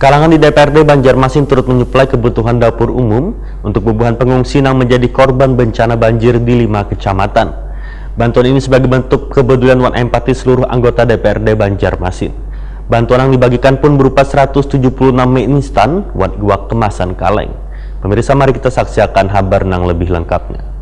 Kalangan di DPRD Banjarmasin turut menyuplai kebutuhan dapur umum untuk bebuhan pengungsi yang menjadi korban bencana banjir di 5 kecamatan. Bantuan ini sebagai bentuk kepedulian dan empati seluruh anggota DPRD Banjarmasin. Bantuan yang dibagikan pun berupa 176 mie instan wan iwak kemasan kaleng. Pemirsa, mari kita saksikan kabar yang lebih lengkapnya.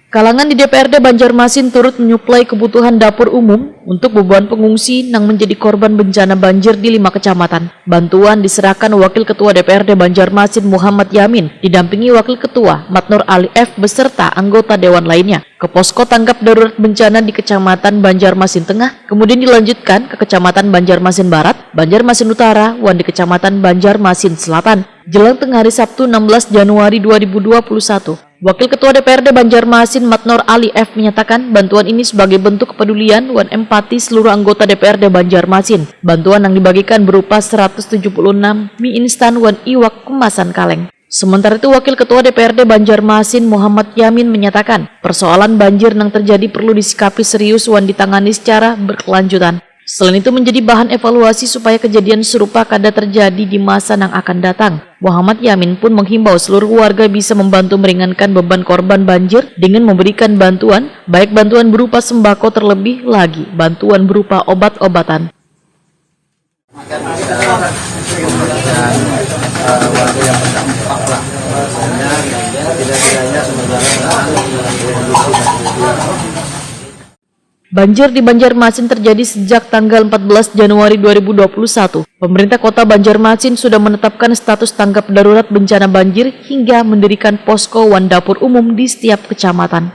Kalangan di DPRD Banjarmasin turut menyuplai kebutuhan dapur umum untuk bebuhan pengungsi yang menjadi korban bencana banjir di 5 kecamatan. Bantuan diserahkan Wakil Ketua DPRD Banjarmasin Muhammad Yamin, didampingi Wakil Ketua Matnur Ali F beserta anggota dewan lainnya ke posko tanggap darurat bencana di Kecamatan Banjarmasin Tengah, kemudian dilanjutkan ke Kecamatan Banjarmasin Barat, Banjarmasin Utara, dan di Kecamatan Banjarmasin Selatan. Jelang tengah hari Sabtu 16 Januari 2021. Wakil Ketua DPRD Banjarmasin Matnur Ali F menyatakan bantuan ini sebagai bentuk kepedulian dan empati seluruh anggota DPRD Banjarmasin. Bantuan yang dibagikan berupa 176 mie instan dan iwak kemasan kaleng. Sementara itu Wakil Ketua DPRD Banjarmasin Muhammad Yamin menyatakan persoalan banjir yang terjadi perlu disikapi serius dan ditangani secara berkelanjutan. Selain itu menjadi bahan evaluasi supaya kejadian serupa kada terjadi di masa yang akan datang. Muhammad Yamin pun menghimbau seluruh warga bisa membantu meringankan beban korban banjir dengan memberikan bantuan, baik bantuan berupa sembako terlebih lagi bantuan berupa obat-obatan. Warga yang terdampak lah, bahwasanya tidak-tidaknya sementara Banjir di Banjarmasin terjadi sejak tanggal 14 Januari 2021. Pemerintah Kota Banjarmasin sudah menetapkan status tanggap darurat bencana banjir hingga mendirikan posko wan dapur umum di setiap kecamatan.